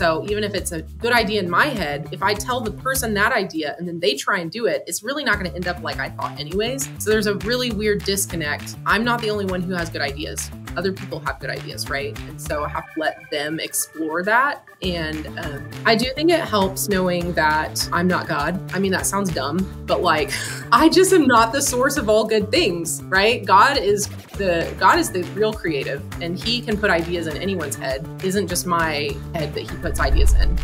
so even if it's a good idea in my head, if I tell the person that idea and then they try and do it, it's really not going to end up like I thought anyways. So there's a really weird disconnect. I'm not the only one who has good ideas. Other people have good ideas, right? And so I have to let them explore that. And I do think it helps knowing that I'm not God. I mean, that sounds dumb, but like, I just am not the source of all good things, right? God is the real creative, and he can put ideas in anyone's head. It isn't just my head that he puts ideas in.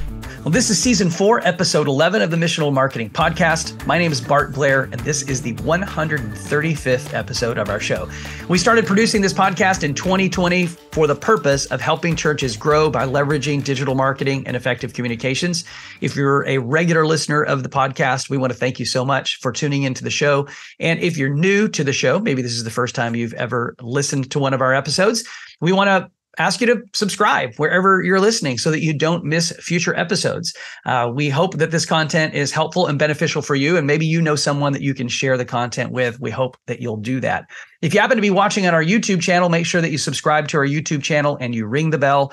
Well, this is season 4, episode 11 of the Missional Marketing Podcast. My name is Bart Blair, and this is the 135th episode of our show. We started producing this podcast in 2020 for the purpose of helping churches grow by leveraging digital marketing and effective communications. If you're a regular listener of the podcast, we want to thank you so much for tuning into the show. And if you're new to the show, maybe this is the first time you've ever listened to one of our episodes, we want to ask you to subscribe wherever you're listening so that you don't miss future episodes. We hope that this content is helpful and beneficial for you, and maybe you know someone that you can share the content with. We hope that you'll do that. If you happen to be watching on our YouTube channel, make sure that you subscribe to our YouTube channel and you ring the bell.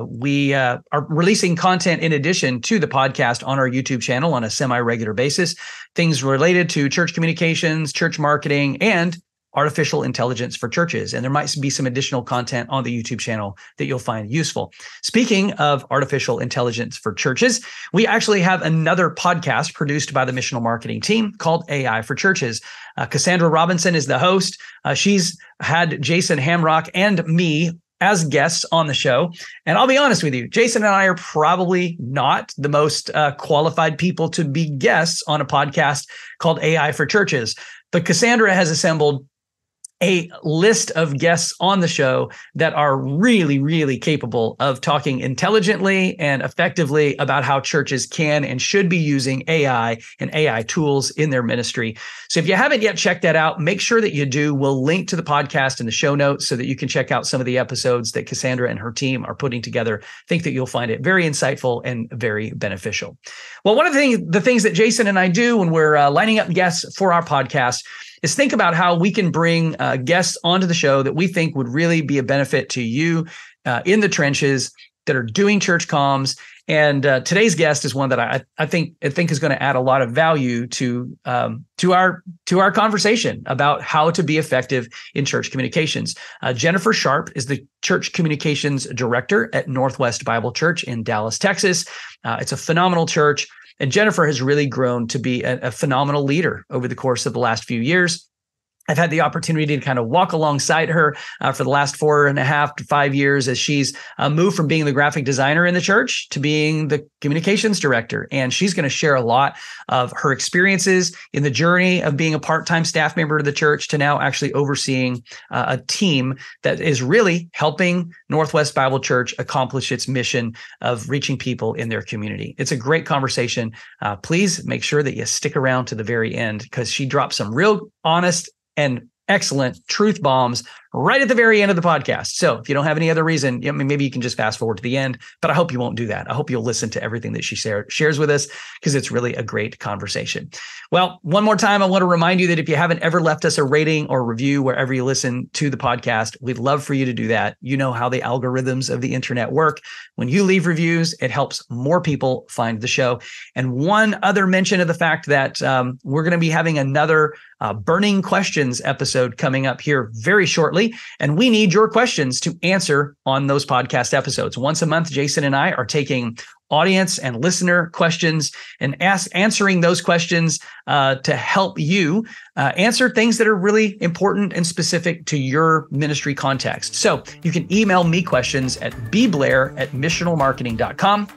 We are releasing content in addition to the podcast on our YouTube channel on a semi-regular basis, things related to church communications, church marketing, and artificial intelligence for churches. And there might be some additional content on the YouTube channel that you'll find useful. Speaking of artificial intelligence for churches, we actually have another podcast produced by the Missional Marketing team called AI for Churches. Cassandra Robinson is the host. She's had Jason Hamrock and me as guests on the show. And I'll be honest with you, Jason and I are probably not the most qualified people to be guests on a podcast called AI for Churches. But Cassandra has assembled a list of guests on the show that are really, really capable of talking intelligently and effectively about how churches can and should be using AI and AI tools in their ministry. So if you haven't yet checked that out, make sure that you do. We'll link to the podcast in the show notes so that you can check out some of the episodes that Cassandra and her team are putting together. I think that you'll find it very insightful and very beneficial. Well, one of the things that Jason and I do when we're lining up guests for our podcast is think about how we can bring guests onto the show that we think would really be a benefit to you in the trenches that are doing church comms. And today's guest is one that I think is going to add a lot of value to our conversation about how to be effective in church communications. Jennifer Sharp is the Church Communications Director at Northwest Bible Church in Dallas, Texas. It's a phenomenal church. And Jennifer has really grown to be a phenomenal leader over the course of the last few years. I've had the opportunity to kind of walk alongside her for the last 4.5 to 5 years as she's moved from being the graphic designer in the church to being the communications director. And she's going to share a lot of her experiences in the journey of being a part-time staff member of the church to now actually overseeing a team that is really helping Northwest Bible Church accomplish its mission of reaching people in their community. It's a great conversation. Please make sure that you stick around to the very end because she drops some real honest and excellent truth bombs right at the very end of the podcast. So if you don't have any other reason, maybe you can just fast forward to the end, but I hope you won't do that. I hope you'll listen to everything that she shares with us because it's really a great conversation. Well, one more time, I want to remind you that if you haven't ever left us a rating or review wherever you listen to the podcast, we'd love for you to do that. You know how the algorithms of the internet work. When you leave reviews, it helps more people find the show. And one other mention of the fact that we're going to be having another Burning Questions episode coming up here very shortly. And we need your questions to answer on those podcast episodes. Once a month, Jason and I are taking audience and listener questions and answering those questions to help you answer things that are really important and specific to your ministry context. So you can email me questions at bblair@missionalmarketing.com.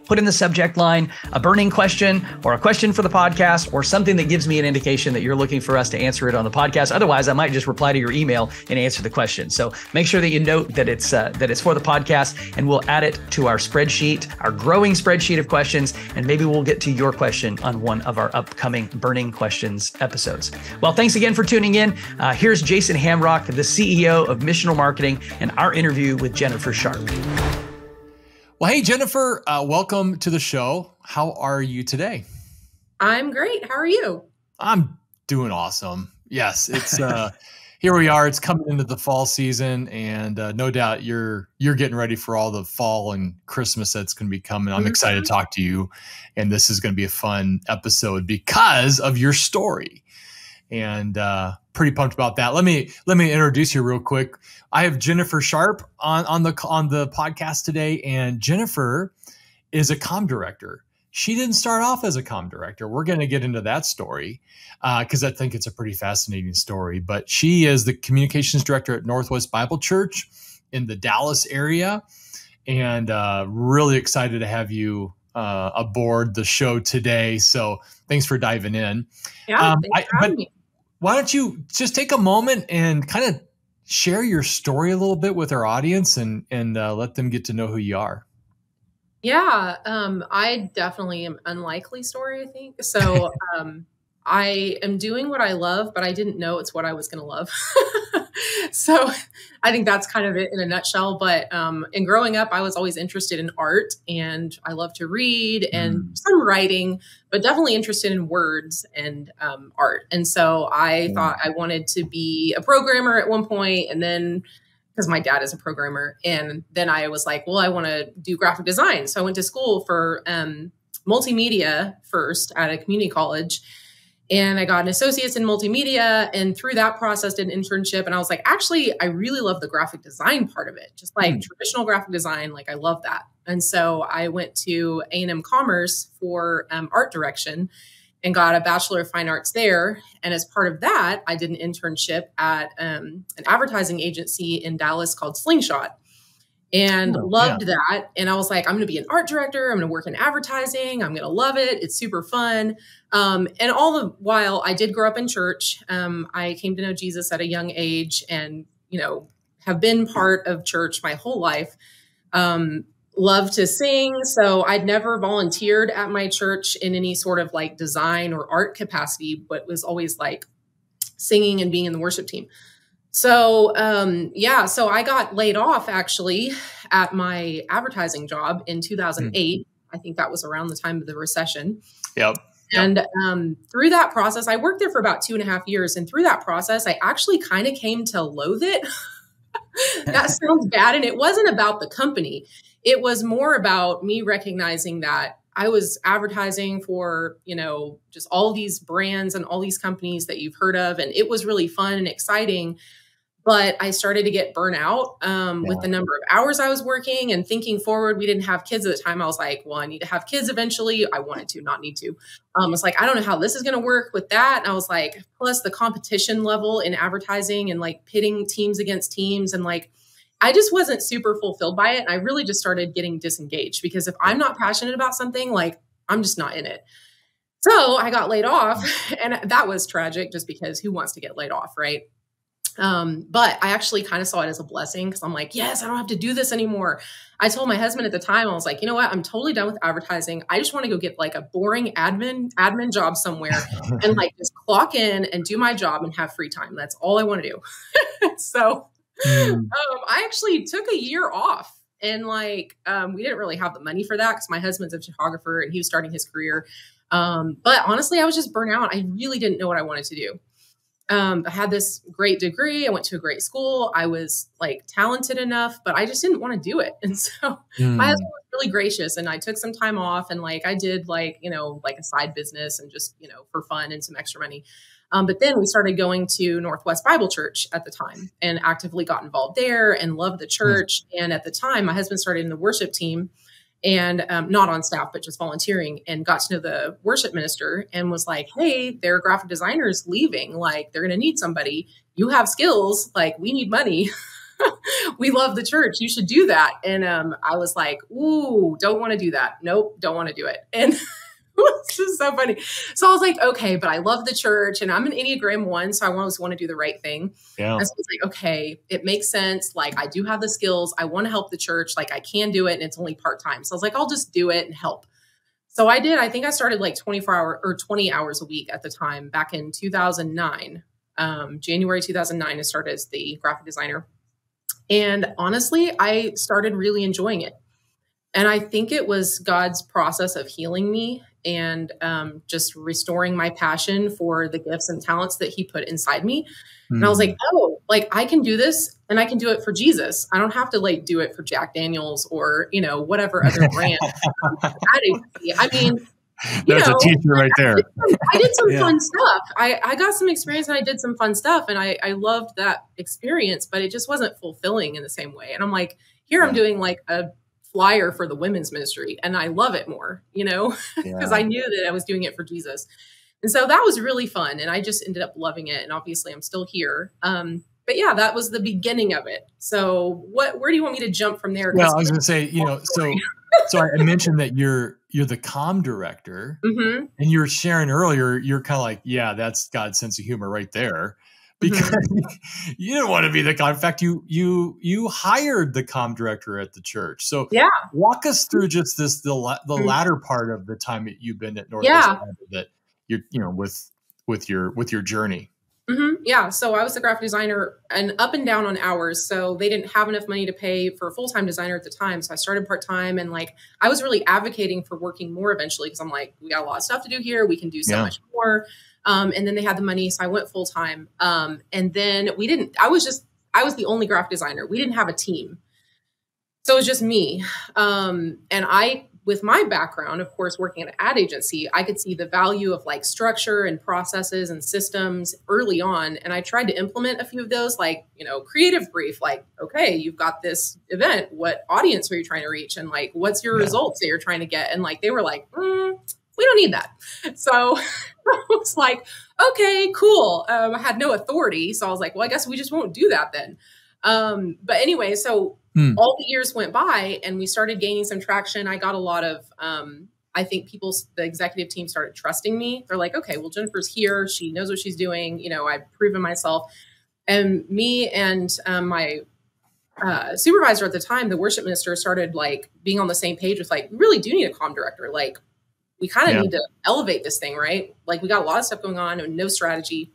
Put in the subject line a burning question or a question for the podcast or something that gives me an indication that you're looking for us to answer it on the podcast. Otherwise, I might just reply to your email and answer the question. So make sure that you note that it's for the podcast, and we'll add it to our spreadsheet, our growing spreadsheet of questions, and maybe we'll get to your question on one of our upcoming Burning Questions episodes. Well, thanks again for tuning in. Here's Jason Hamrock, the CEO of Missional Marketing, and our interview with Jennifer Sharp. Well, hey, Jennifer, welcome to the show. How are you today? I'm great. How are you? I'm doing awesome. Yes, it's here we are. It's coming into the fall season, and no doubt you're getting ready for all the fall and Christmas that's going to be coming. I'm excited to talk to you, and this is going to be a fun episode because of your story, and pretty pumped about that. Let me introduce you real quick. I have Jennifer Sharp on the podcast today, and Jennifer is a comm director. She didn't start off as a comm director. We're going to get into that story because I think it's a pretty fascinating story. But she is the communications director at Northwest Bible Church in the Dallas area. And really excited to have you aboard the show today. So thanks for diving in. Yeah, thanks for having me. Why don't you just take a moment and kind of share your story a little bit with our audience and let them get to know who you are. Yeah, I definitely am unlikely story, I think. So I am doing what I love, but I didn't know it's what I was going to love. So I think that's kind of it in a nutshell. But in growing up, I was always interested in art, and I love to read and some writing, but definitely interested in words and art. And so I thought I wanted to be a programmer at one point, and then because my dad is a programmer. And then I was like, well, I want to do graphic design. So I went to school for multimedia first at a community college. And I got an associate's in multimedia. And through that process, did an internship. And I was like, actually, I really love the graphic design part of it. Just like traditional graphic design, like I love that. And so I went to A&M Commerce for art direction and got a Bachelor of Fine Arts there. And as part of that, I did an internship at an advertising agency in Dallas called Slingshot, and loved that. And I was like, I'm going to be an art director. I'm going to work in advertising. I'm going to love it. It's super fun. And all the while, I did grow up in church. I came to know Jesus at a young age and, have been part of church my whole life. Love to sing. So I'd never volunteered at my church in any sort of like design or art capacity, but was always like singing and being in the worship team. So, so I got laid off actually at my advertising job in 2008. I think that was around the time of the recession. Yep. And through that process, I worked there for about 2.5 years. And through that process, I actually kind of came to loathe it. That sounds bad. And it wasn't about the company. It was more about me recognizing that I was advertising for, just all these brands and all these companies that you've heard of. And it was really fun and exciting. But I started to get burnt out with the number of hours I was working and thinking forward. We didn't have kids at the time. I was like, well, I need to have kids eventually. I wanted to, not need to. I was like, I don't know how this is going to work with that. And I was like, plus the competition level in advertising and like pitting teams against teams. And like, I just wasn't super fulfilled by it. And I really just started getting disengaged because if I'm not passionate about something, like I'm just not in it. So I got laid off, and that was tragic just because who wants to get laid off, right? But I actually kind of saw it as a blessing because I'm like, yes, I don't have to do this anymore. I told my husband at the time, I was like, you know what? I'm totally done with advertising. I just want to go get like a boring admin job somewhere and like just clock in and do my job and have free time. That's all I want to do. So I actually took a year off, and like, we didn't really have the money for that because my husband's a photographer and he was starting his career. But honestly, I was just burnt out. I really didn't know what I wanted to do. I had this great degree. I went to a great school. I was like talented enough, but I just didn't want to do it. And so my husband was really gracious, and I took some time off, and like, I did like, like a side business and just, for fun and some extra money. But then we started going to Northwest Bible Church at the time and actively got involved there and loved the church. And at the time, my husband started in the worship team, and not on staff, but just volunteering, and got to know the worship minister and was like, hey, there are graphic designers leaving. Like, they're going to need somebody. You have skills. Like, we need money. We love the church. You should do that. And I was like, ooh, don't want to do that. Nope, don't want to do it. And it's just so funny. So I was like, okay, but I love the church, and I'm an Enneagram 1, so I always want to do the right thing. Yeah. And so I was like, okay, it makes sense. Like, I do have the skills. I want to help the church. Like, I can do it, and it's only part-time. So I was like, I'll just do it and help. So I did. I think I started like 20 hours a week at the time back in 2009. January 2009, I started as the graphic designer. And honestly, I started really enjoying it. And I think it was God's process of healing me and just restoring my passion for the gifts and talents that he put inside me. And I was like, oh, like I can do this and I can do it for Jesus. I don't have to like do it for Jack Daniels or, whatever other brand. Ad agency. I mean, that's a teacher right there. I did some fun stuff. I got some experience and I did some fun stuff and I loved that experience, but it just wasn't fulfilling in the same way. And I'm like, here I'm doing like a flyer for the women's ministry and I love it more, because I knew that I was doing it for Jesus. And so that was really fun. And I just ended up loving it. And obviously I'm still here. But yeah, that was the beginning of it. So where do you want me to jump from there? Well, I was going to say, so I mentioned that you're the comm director, and you were sharing earlier, you're kind of like, yeah, that's God's sense of humor right there, because you didn't want to be the comm. In fact, you hired the comm director at the church. So walk us through just the latter part of the time that you've been at Northwest Iowa that you're, with your journey. Yeah. So I was the graphic designer and up and down on hours. So they didn't have enough money to pay for a full-time designer at the time. So I started part-time and like, I was really advocating for working more eventually. Cause I'm like, we got a lot of stuff to do here. We can do so much more. And then they had the money. So I went full-time. And then I was the only graphic designer. We didn't have a team. So it was just me. And with my background, of course, working at an ad agency, I could see the value of like structure and processes and systems early on. And I tried to implement a few of those, like, creative brief, like, okay, you've got this event. What audience are you trying to reach? And like, what's your results that you're trying to get? And like, they were like, we don't need that. So I was like, okay, cool. I had no authority. So I was like, well, I guess we just won't do that then. But anyway, so all the years went by and we started gaining some traction. I got a lot of, I think the executive team started trusting me. They're like, okay, well, Jennifer's here. She knows what she's doing. I've proven myself. And me and my supervisor at the time, the worship minister, started like being on the same page with like, we really do need a comm director. Like we kind of need to elevate this thing, right? Like we got a lot of stuff going on and no strategy.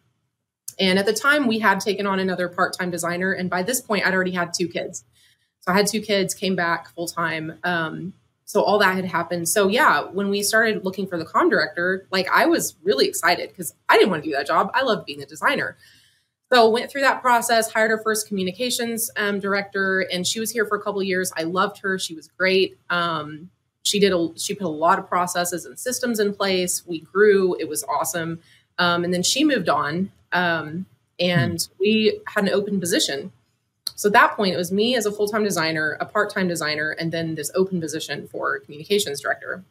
And at the time we had taken on another part-time designer. And by this point I'd already had 2 kids. So I had 2 kids, came back full time. So all that had happened. So yeah, when we started looking for the comm director, like I was really excited because I didn't want to do that job. I loved being a designer. So went through that process, hired our first communications director, and she was here for a couple of years. I loved her. She was great. She put a lot of processes and systems in place. We grew. It was awesome. And then she moved on, and we had an open position. So at that point, it was me as a full-time designer, a part-time designer, and then this open position for communications director.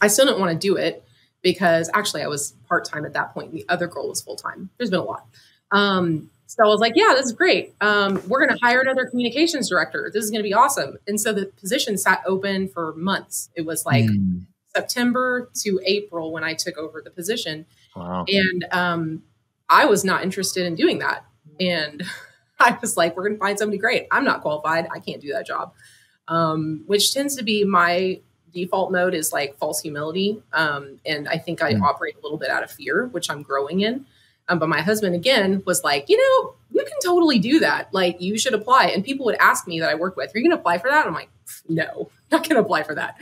I still didn't want to do it because actually I was part-time at that point. And the other girl was full-time. There's been a lot. So I was like, yeah, this is great. We're going to hire another communications director. This is going to be awesome. And so the position sat open for months. It was like September to April when I took over the position. Wow. And I was not interested in doing that. And I was like, we're going to find somebody great. I'm not qualified. I can't do that job. Which tends to be my default mode is like false humility. And I think I operate a little bit out of fear, which I'm growing in. But my husband, again, was like, you can totally do that. Like, you should apply. And people would ask me that I work with, are you going to apply for that? I'm like, no, not going to apply for that.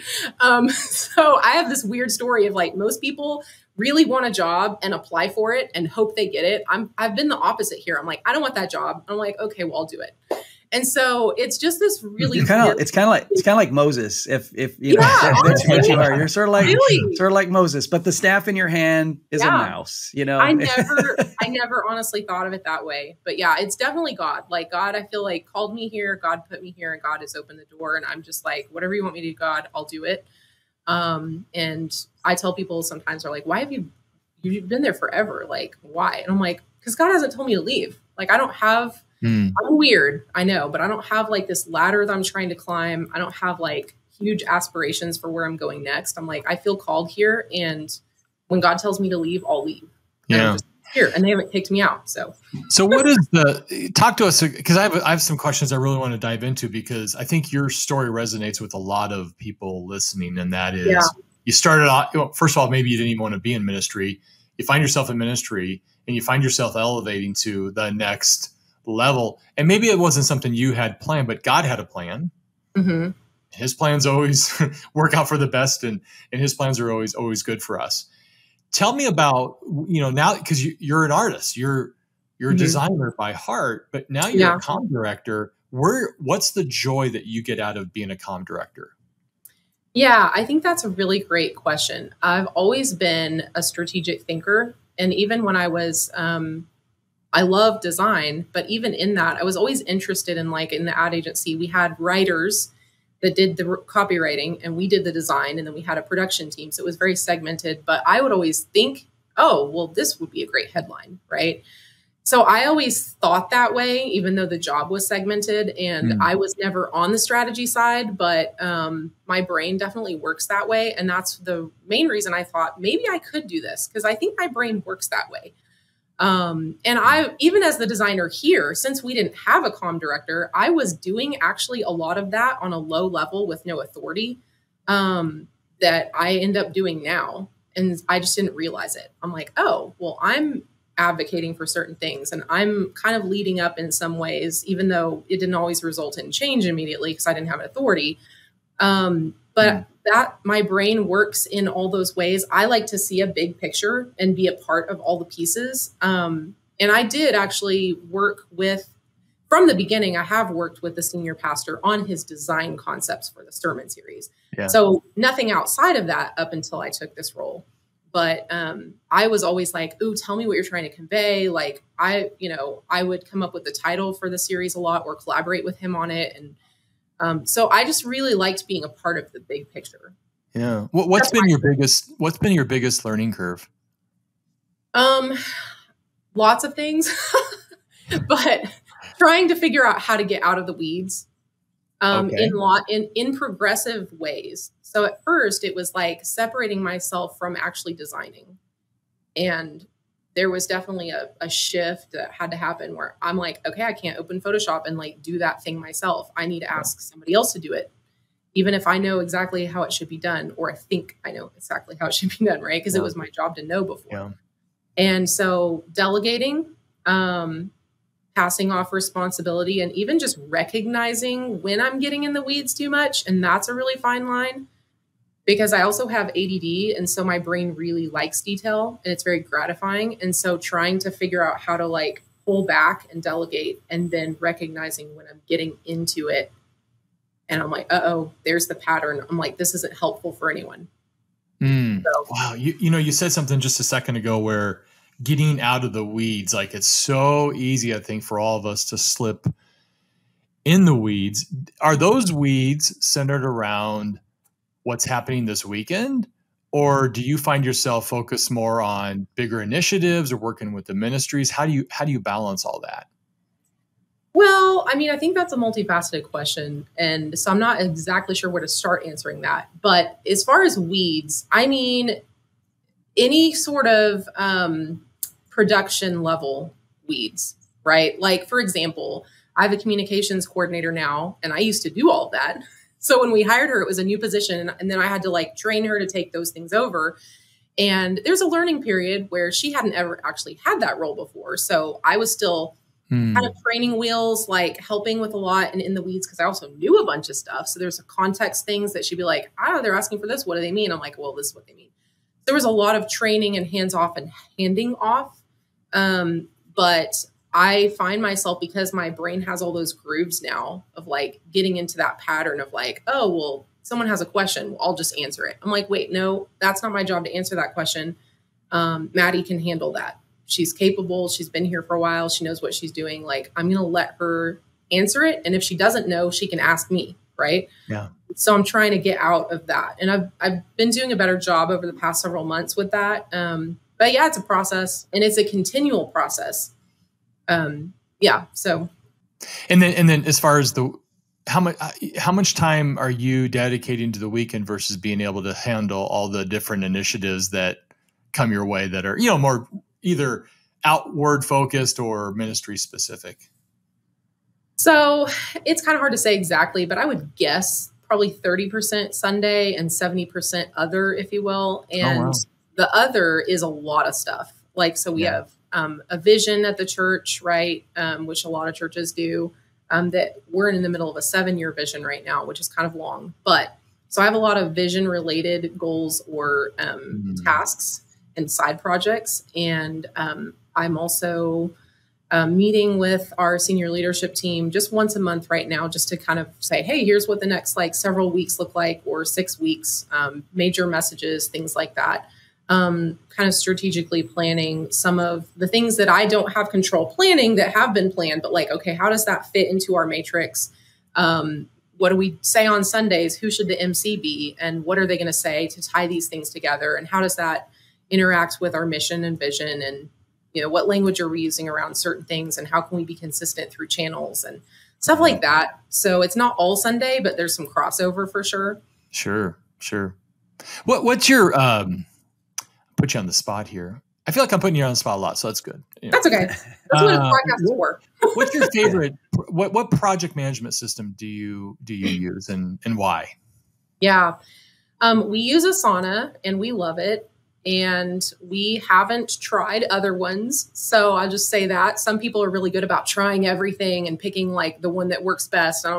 So I have this weird story of like, most people really want a job and apply for it and hope they get it. I've been the opposite here. I'm like, I don't want that job. I'm like, okay, well, I'll do it. And so it's just this really it's kind of like Moses. If you know that's what you are, you're sort of like Moses, but the staff in your hand is a mouse. I never honestly thought of it that way. But yeah, it's definitely God. Like God, I feel like called me here. God put me here, and God has opened the door. And I'm just like, whatever you want me to do, God, I'll do it. And I tell people sometimes they're like, why have you've been there forever? Like, why? And I'm like, because God hasn't told me to leave. Like, I don't have. I'm weird, I know, but I don't have like this ladder that I'm trying to climb. I don't have like huge aspirations for where I'm going next. I'm like, I feel called here. And when God tells me to leave, I'll leave. And I'm just here, and they haven't kicked me out. So what is talk to us, because I have some questions I really want to dive into, because I think your story resonates with a lot of people listening. And that is, you started out, first of all, maybe you didn't even want to be in ministry. You find yourself in ministry and you find yourself elevating to the next level. And maybe it wasn't something you had planned, but God had a plan. Mm-hmm. His plans always work out for the best, and his plans are always good for us. Tell me about, now, because you're an artist, you're You're a designer by heart, but now you're Yeah. a comm director. What's the joy that you get out of being a comm director? Yeah, I think that's a really great question. I've always been a strategic thinker. And even when I was, I love design, but even in that, I was always interested in, like, in the ad agency, we had writers that did the copywriting and we did the design, and then we had a production team. So it was very segmented, but I would always think, oh, well, this would be a great headline, right? So I always thought that way, even though the job was segmented, and I was never on the strategy side, but my brain definitely works that way. And that's the main reason I thought maybe I could do this, because I think my brain works that way. And I, even as the designer here, since we didn't have a comm director, I was doing actually a lot of that on a low level with no authority, that I end up doing now. And I just didn't realize it. I'm like, oh, well, I'm advocating for certain things, and I'm kind of leading up in some ways, even though it didn't always result in change immediately because I didn't have an authority. But that my brain works in all those ways. I like to see a big picture and be a part of all the pieces. And I did actually work with, from the beginning, I have worked with the senior pastor on his design concepts for the sermon series. Yeah. So nothing outside of that up until I took this role. But I was always like, ooh, tell me what you're trying to convey. Like, I would come up with the title for the series a lot or collaborate with him on it. And so I just really liked being a part of the big picture. Yeah. What's been your biggest learning curve? Lots of things, but trying to figure out how to get out of the weeds. In progressive ways. So at first it was like separating myself from actually designing. And there was definitely a shift that had to happen where I'm like, okay, I can't open Photoshop and like do that thing myself. I need to ask somebody else to do it, even if I know exactly how it should be done, or I think I know exactly how it should be done, right? Because it was my job to know before. Yeah. And so delegating, passing off responsibility, and even just recognizing when I'm getting in the weeds too much. And that's a really fine line, because I also have ADD. And so my brain really likes detail, and it's very gratifying. And so trying to figure out how to like pull back and delegate, and then recognizing when I'm getting into it and I'm like, uh-oh, there's the pattern. I'm like, this isn't helpful for anyone. So, wow. You said something just a second ago where getting out of the weeds, like, it's so easy, I think, for all of us to slip in the weeds. Are those weeds centered around what's happening this weekend? Or do you find yourself focused more on bigger initiatives or working with the ministries? How do you balance all that? Well, I mean, I think that's a multifaceted question. And so I'm not exactly sure where to start answering that. But as far as weeds, I mean, any sort of production level weeds, right? Like, for example, I have a communications coordinator now, and I used to do all of that. So when we hired her, it was a new position, and then I had to like train her to take those things over. And there's a learning period where she hadn't ever actually had that role before. So I was still kind of training wheels, like helping with a lot and in the weeds, because I also knew a bunch of stuff. So there's a context things that she'd be like, oh, they're asking for this. What do they mean? I'm like, well, this is what they mean. There was a lot of training and hands off and handing off. But I find myself, because my brain has all those grooves now of like getting into that pattern of like, oh, well, someone has a question, well, I'll just answer it. I'm like, wait, no, that's not my job to answer that question. Maddie can handle that. She's capable. She's been here for a while. She knows what she's doing. Like, I'm going to let her answer it. And if she doesn't know, she can ask me. Right. Yeah. So I'm trying to get out of that. And I've been doing a better job over the past several months with that. But yeah, it's a process, and it's a continual process. Yeah. So. And then as far as how much time are you dedicating to the weekend versus being able to handle all the different initiatives that come your way that are, more either outward focused or ministry specific? So it's kind of hard to say exactly, but I would guess probably 30% Sunday and 70% other, if you will. And the other is a lot of stuff. Like, so we have a vision at the church, right? Which a lot of churches do, that we're in the middle of a 7-year vision right now, which is kind of long. But so I have a lot of vision related goals or tasks and side projects. And I'm also meeting with our senior leadership team just once a month right now, just to kind of say, hey, here's what the next like several weeks look like, or 6 weeks, major messages, things like that. Kind of strategically planning some of the things that I don't have control planning that have been planned, but like, okay, how does that fit into our matrix? What do we say on Sundays? Who should the MC be? And what are they going to say to tie these things together? And how does that interact with our mission and vision? And, you know, what language are we using around certain things? And how can we be consistent through channels and stuff like that? So it's not all Sunday, but there's some crossover for sure. Sure. What's your, put you on the spot here. I feel like I'm putting you on the spot a lot, so that's good. Yeah. That's okay. That's what a podcast is for. What's your favorite? What project management system do you use, and why? Yeah, we use Asana and we love it, and we haven't tried other ones. So I'll just say that some people are really good about trying everything and picking like the one that works best. And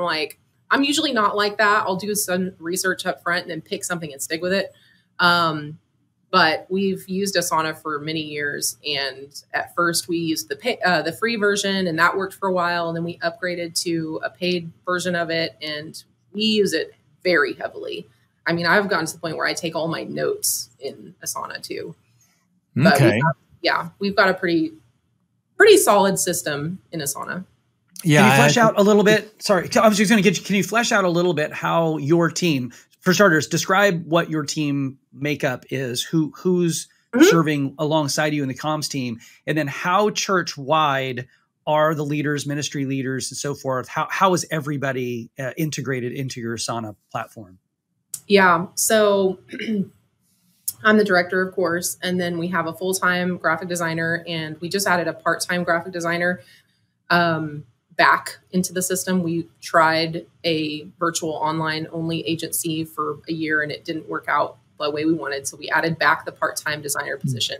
I'm usually not like that. I'll do some research up front and then pick something and stick with it. But we've used Asana for many years, and at first we used the free version, and that worked for a while, and then we upgraded to a paid version of it, and we use it very heavily. I mean, I've gotten to the point where I take all my notes in Asana too. Okay. We've got a pretty solid system in Asana. Yeah. Can you flesh out a little bit? Sorry, I was just going to can you flesh out a little bit how your team, for starters, describe what your team makeup is, who's serving alongside you in the comms team, and then how church-wide are the leaders, ministry leaders, and so forth? How is everybody integrated into your Asana platform? Yeah, so I'm the director, of course, and then we have a full-time graphic designer, and we just added a part-time graphic designer back into the system. We tried a virtual online only agency for a year, and it didn't work out the way we wanted. So we added back the part-time designer position.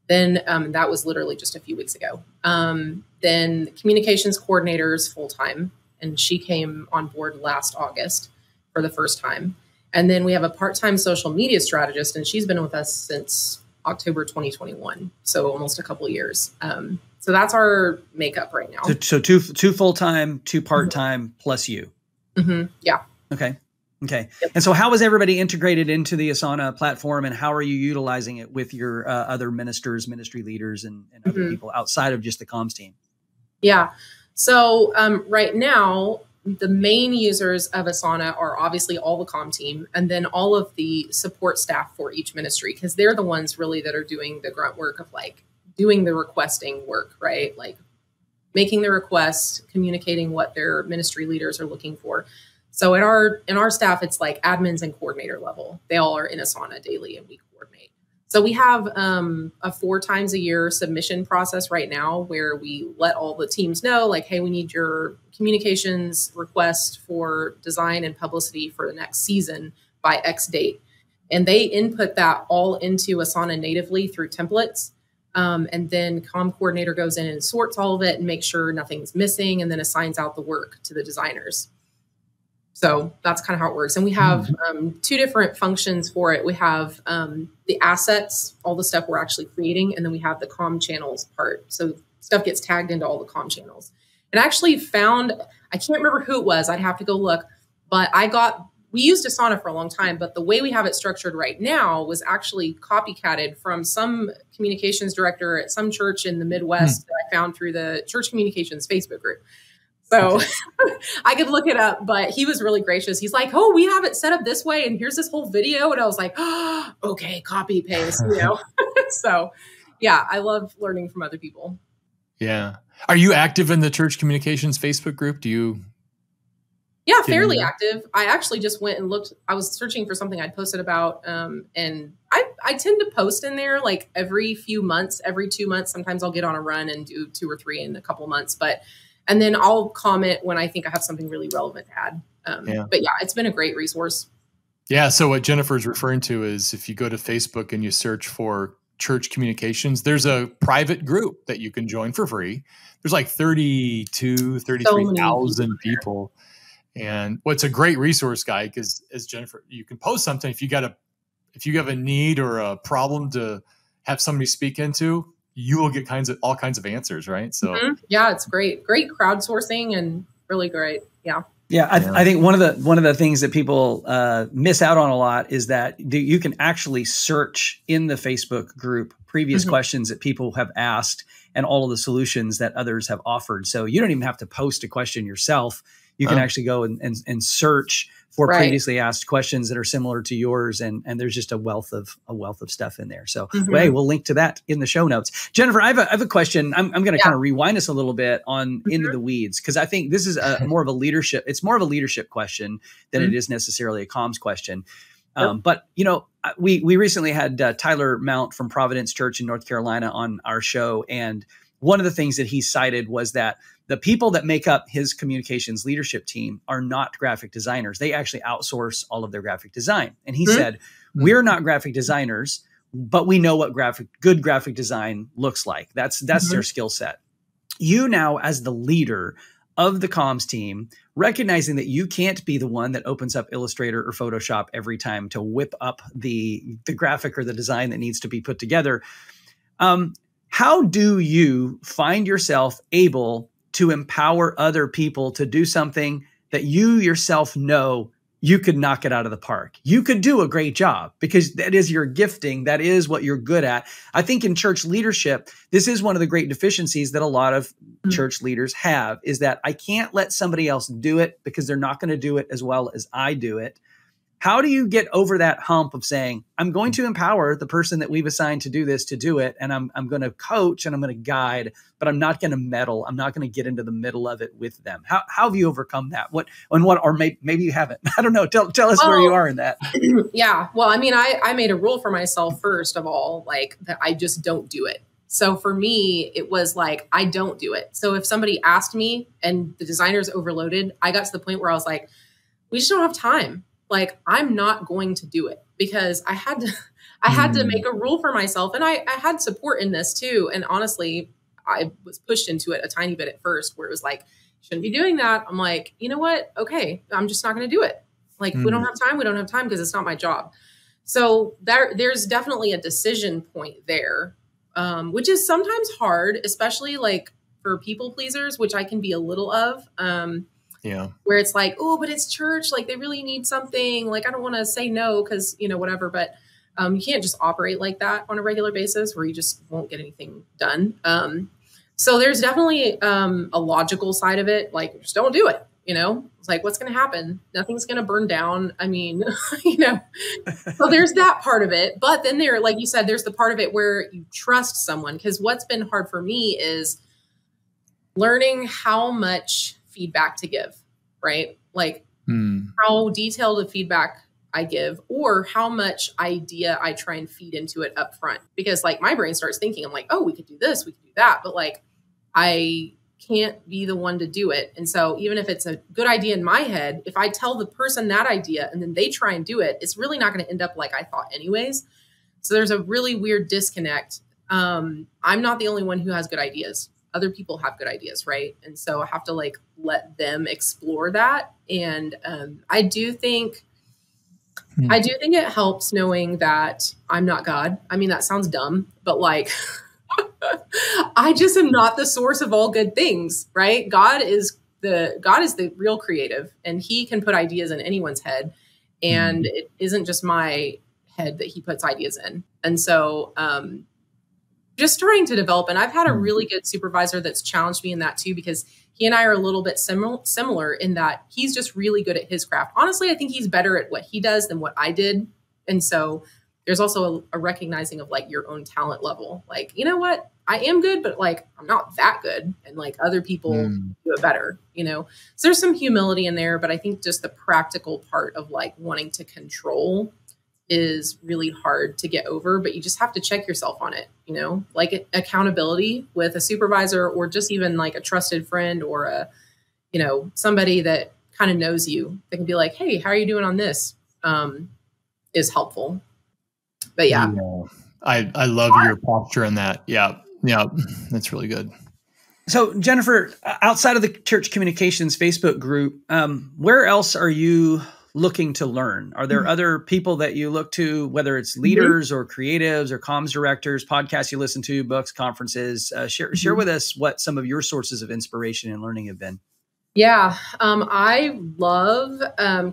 Then that was literally just a few weeks ago. Then the communications coordinator is full-time, and she came on board last August for the first time. And then we have a part-time social media strategist, and she's been with us since October 2021. So almost a couple of years. So that's our makeup right now. So two full-time, 2 part-time plus you. Yeah. Okay. Yep. And so how is everybody integrated into the Asana platform, and how are you utilizing it with your other ministers, ministry leaders, and other people outside of just the comms team? Yeah. So right now, the main users of Asana are obviously all the comm team, and then all of the support staff for each ministry, because they're the ones really that are doing the grunt work of like doing the requesting work, right? Like making the request, communicating what their ministry leaders are looking for. So in our staff, it's like admins and coordinator level. They all are in Asana daily, and we coordinate. So we have a 4 times a year submission process right now where we let all the teams know, like, hey, we need your communications request for design and publicity for the next season by X date. And they input that all into Asana natively through templates. And then comm coordinator goes in and sorts all of it and makes sure nothing's missing, and then assigns out the work to the designers. So that's kind of how it works. And we have 2 different functions for it. We have the assets, all the stuff we're actually creating, and then we have the comm channels part. So stuff gets tagged into all the comm channels. And I actually found, I can't remember who it was, I'd have to go look, but we used Asana for a long time, but the way we have it structured right now was actually copycatted from some communications director at some church in the Midwest that I found through the church communications Facebook group. So I could look it up, but he was really gracious. He's like, oh, we have it set up this way, and here's this whole video. And I was like, oh, okay, copy paste, you know? So yeah, I love learning from other people. Yeah. Are you active in the church communications Facebook group? Yeah, fairly active. I actually just went and looked. I was searching for something I'd posted about, and I tend to post in there like every few months, every 2 months. Sometimes I'll get on a run and do 2 or 3 in a couple months, and then I'll comment when I think I have something really relevant to add. But yeah, it's been a great resource. Yeah. So what Jennifer's referring to is if you go to Facebook and you search for church communications, there's a private group that you can join for free. There's like 33,000 people. And what's a great resource guide, because as Jennifer, you can post something if you have a need or a problem to have somebody speak into, you will get all kinds of answers, right? So yeah, it's great crowdsourcing and really great. Yeah. Yeah, I think one of the things that people miss out on a lot is that you can actually search in the Facebook group previous questions that people have asked and all of the solutions that others have offered. So you don't even have to post a question yourself. You can actually go and search for previously asked questions that are similar to yours, and there's just a wealth of stuff in there. So hey, we'll link to that in the show notes. Jennifer, I have a question. I'm going to kind of rewind us a little bit on into the weeds, because I think this is more of a leadership question than it is necessarily a comms question. But we recently had Tyler Mount from Providence Church in North Carolina on our show, and one of the things that he cited was that the people that make up his communications leadership team are not graphic designers. They actually outsource all of their graphic design. And he said, we're not graphic designers, but we know what good graphic design looks like. That's their skill set. You now, as the leader of the comms team, recognizing that you can't be the one that opens up Illustrator or Photoshop every time to whip up the graphic or the design that needs to be put together. How do you find yourself able to empower other people to do something that you yourself know you could knock it out of the park? You could do a great job because that is your gifting. That is what you're good at. I think in church leadership, this is one of the great deficiencies that a lot of church leaders have, is that I can't let somebody else do it because they're not going to do it as well as I do it. How do you get over that hump of saying, I'm going to empower the person that we've assigned to do this, to do it, and I'm going to coach and I'm going to guide, but I'm not going to meddle. I'm not going to get into the middle of it with them. How have you overcome that? Or maybe you haven't. I don't know. Tell us where you are in that. Yeah. Well, I mean, I made a rule for myself, first of all, like that I just don't do it. So for me, it was like, I don't do it. So if somebody asked me and the designer's overloaded, I got to the point where I was like, we just don't have time. Like, I'm not going to do it, because I had to make a rule for myself. And I had support in this too. And honestly, I was pushed into it a tiny bit at first, where it was like, shouldn't be doing that. I'm like, you know what? Okay, I'm just not going to do it. Like, we don't have time. We don't have time because it's not my job. So there's definitely a decision point there, which is sometimes hard, especially like for people pleasers, which I can be a little of. Where it's like, oh, but it's church. Like, they really need something. Like, I don't want to say no because, whatever. But you can't just operate like that on a regular basis where you just won't get anything done. So there's definitely a logical side of it. Like, just don't do it. It's like, what's going to happen? Nothing's going to burn down. I mean, so there's that part of it. But then like you said, there's the part of it where you trust someone. Because what's been hard for me is learning how much feedback to give, right? Like how detailed of feedback I give, or how much idea I try and feed into it up front. Because like my brain starts thinking, I'm like, oh, we could do this, we could do that. But like, I can't be the one to do it. And so even if it's a good idea in my head, if I tell the person that idea and then they try and do it, it's really not going to end up like I thought anyways. So there's a really weird disconnect. I'm not the only one who has good ideas. Other people have good ideas, right? And so I have to like let them explore that. And I do think it helps knowing that I'm not God. I mean, that sounds dumb, but like I just am not the source of all good things, right? God is the real creative, and he can put ideas in anyone's head. And it isn't just my head that he puts ideas in. And so just trying to develop. And I've had a really good supervisor that's challenged me in that too, because he and I are a little bit similar in that he's just really good at his craft. Honestly, I think he's better at what he does than what I did. And so there's also a recognizing of like your own talent level. Like, you know what? I am good, but like, I'm not that good. And like other people do it better, So there's some humility in there, but I think just the practical part of like wanting to control is really hard to get over, but you just have to check yourself on it, like accountability with a supervisor, or just even like a trusted friend, or a, somebody that kind of knows you, that can be like, hey, how are you doing on this? Is helpful. But yeah. I love your posture in that. Yeah. That's really good. So Jennifer, outside of the church communications Facebook group, where else are you looking to learn? Are there other people that you look to, whether it's leaders or creatives or comms directors, podcasts you listen to, books, conferences? Share with us what some of your sources of inspiration and learning have been. Yeah. I love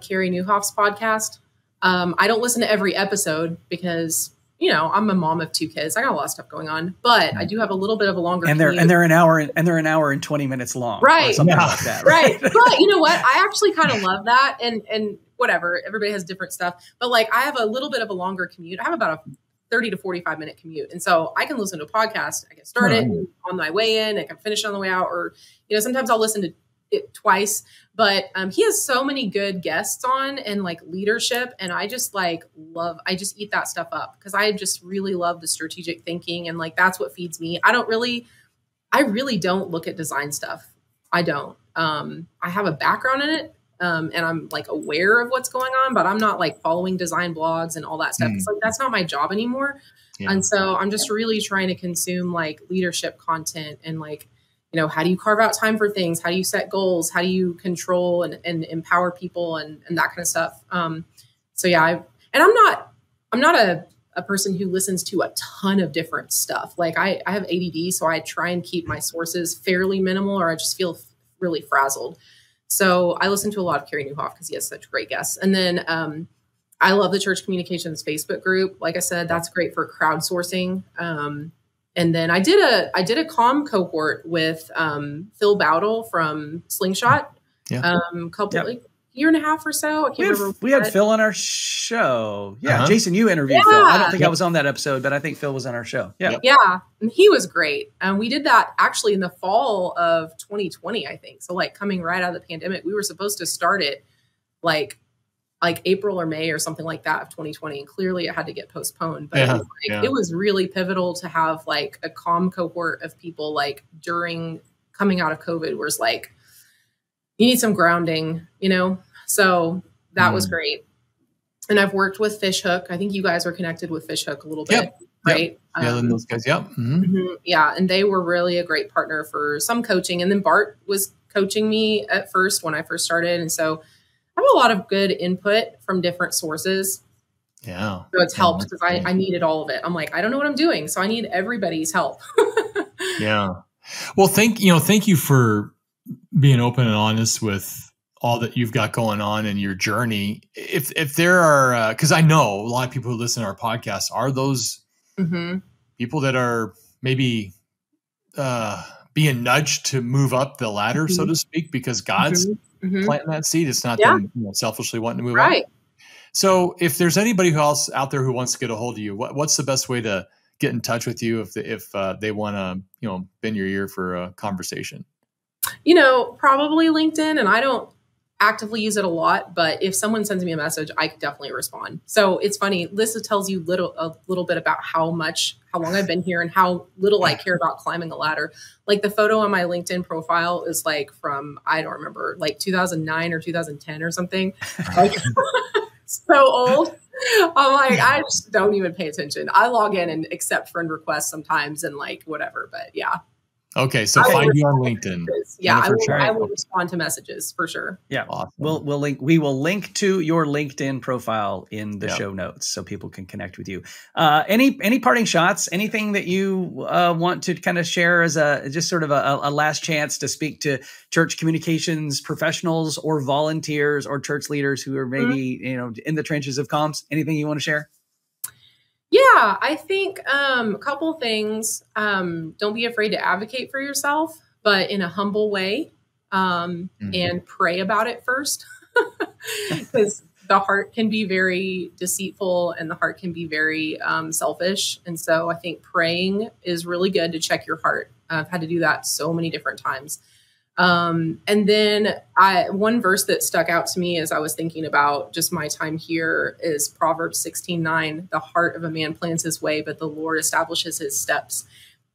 Carey Nieuwhof's podcast. I don't listen to every episode because, you know, I'm a mom of 2 kids. I got a lot of stuff going on, but I do have a little bit of a longer commute. And they're an hour and 20 minutes long. Right. Something like that. Right. But you know what? I actually kind of love that. And whatever, everybody has different stuff. But like, I have a little bit of a longer commute. I have about a 30 to 45 minute commute. And so I can listen to a podcast. I can start it on my way in. I can finish on the way out. Or, you know, sometimes I'll listen to it twice, but he has so many good guests on and like leadership. And I just I just eat that stuff up because I just really love the strategic thinking. And like, that's what feeds me. I really don't look at design stuff. I don't. I have a background in it. And I'm like aware of what's going on, but I'm not like following design blogs and all that stuff. It's like, that's not my job anymore. Yeah. And so I'm just really trying to consume like leadership content and like, you know, how do you carve out time for things? How do you set goals? How do you control and empower people and that kind of stuff? So yeah, I'm not a person who listens to a ton of different stuff. Like I have ADD, so I try and keep my sources fairly minimal or I just feel really frazzled. So I listen to a lot of Carey Nieuwhof because he has such great guests. And then I love the Church Communications Facebook group. Like I said, that's great for crowdsourcing. And then I did a comm cohort with Phil Bowdle from Slingshot. Yeah. Like year and a half or so. I can't remember. We had Phil on our show. Yeah. Jason, you interviewed Phil. I don't think I was on that episode, but I think Phil was on our show. Yeah. Yeah. And he was great. And we did that actually in the fall of 2020, I think. So like coming right out of the pandemic, we were supposed to start it like April or May or something like that of 2020. And clearly it had to get postponed, but it was really pivotal to have like a comm cohort of people like during coming out of COVID where it's like, you need some grounding, you know? So that was great. And I've worked with Fishhook. I think you guys are connected with Fishhook a little bit, right? Yeah, those guys. Yep. Yeah. And they were really a great partner for some coaching. And then Bart was coaching me at first when I first started. And so I have a lot of good input from different sources. Yeah. So it's helped because I needed all of it. I'm like, I don't know what I'm doing. So I need everybody's help. Yeah. Well, thank you for being open and honest with all that you've got going on in your journey. If there are, because I know a lot of people who listen to our podcast are those people that are maybe being nudged to move up the ladder, so to speak, because God's planting that seed. It's not them selfishly wanting to move up. So if there's anybody else out there who wants to get a hold of you, what's the best way to get in touch with you if they want to, bend your ear for a conversation? Probably LinkedIn, and I don't actively use it a lot, but if someone sends me a message, I could definitely respond. So it's funny. Lisa tells you a little bit about how long I've been here and how little I care about climbing a ladder. Like the photo on my LinkedIn profile is like from, I don't remember, like 2009 or 2010 or something. Like so old. I'm like, I just don't even pay attention. I log in and accept friend requests sometimes and like whatever, but yeah. Okay, so find you on LinkedIn. Yeah, I will respond to messages for sure. Yeah, awesome. We will link to your LinkedIn profile in the show notes so people can connect with you. Any parting shots? Anything that you want to kind of share as just sort of a last chance to speak to church communications professionals or volunteers or church leaders who are maybe in the trenches of comms? Anything you want to share? Yeah, I think a couple things. Don't be afraid to advocate for yourself, but in a humble way, and pray about it first, because the heart can be very deceitful and the heart can be very selfish. And so I think praying is really good to check your heart. I've had to do that so many different times. And then one verse that stuck out to me as I was thinking about just my time here is Proverbs 16:9. The heart of a man plans his way, but the Lord establishes his steps.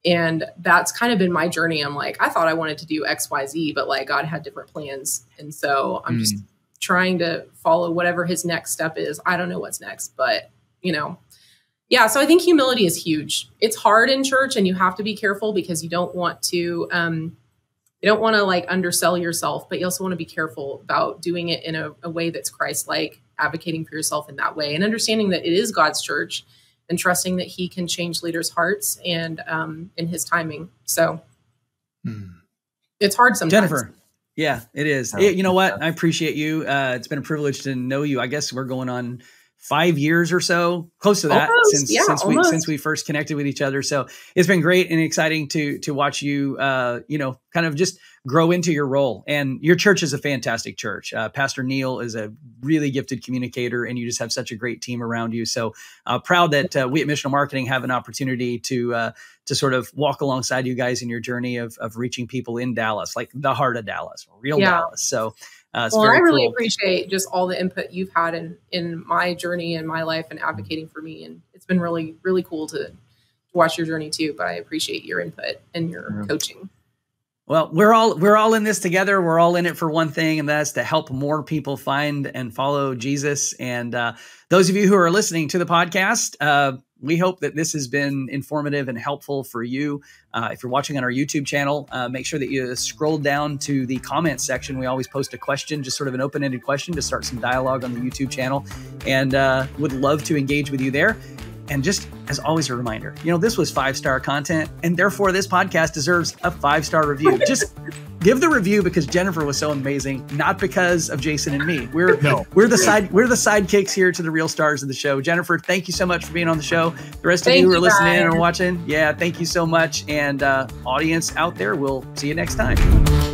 And that's kind of been my journey. I'm like, I thought I wanted to do X, Y, Z, but like God had different plans. And so I'm just trying to follow whatever his next step is. I don't know what's next, but yeah. So I think humility is huge. It's hard in church and you have to be careful because you don't want to, you don't want to like undersell yourself, but you also want to be careful about doing it in a way that's Christ-like, advocating for yourself in that way, and understanding that it is God's church and trusting that he can change leaders' hearts and in his timing. So it's hard sometimes. Jennifer. Yeah, it is. You know what? I appreciate you. It's been a privilege to know you. I guess we're going on 5 years or so, close to that, since we first connected with each other. So it's been great and exciting to watch you, kind of just grow into your role. And your church is a fantastic church. Pastor Neil is a really gifted communicator, and you just have such a great team around you. So proud that we at Missional Marketing have an opportunity to sort of walk alongside you guys in your journey of reaching people in Dallas, like the heart of Dallas, real Dallas. So I really appreciate just all the input you've had in my journey and my life and advocating for me. And it's been really, really cool to watch your journey too, but I appreciate your input and your coaching. Well, we're all in this together. We're all in it for one thing, and that's to help more people find and follow Jesus. And those of you who are listening to the podcast, we hope that this has been informative and helpful for you. If you're watching on our YouTube channel, make sure that you scroll down to the comments section. We always post a question, just sort of an open-ended question to start some dialogue on the YouTube channel, and would love to engage with you there. And just as always, a reminder, this was 5-star content, and therefore this podcast deserves a 5-star review. Just give the review because Jennifer was so amazing, not because of Jason and me. We're the sidekicks here to the real stars of the show. Jennifer, thank you so much for being on the show. The rest of you who are listening and watching, thank you so much. And audience out there, we'll see you next time.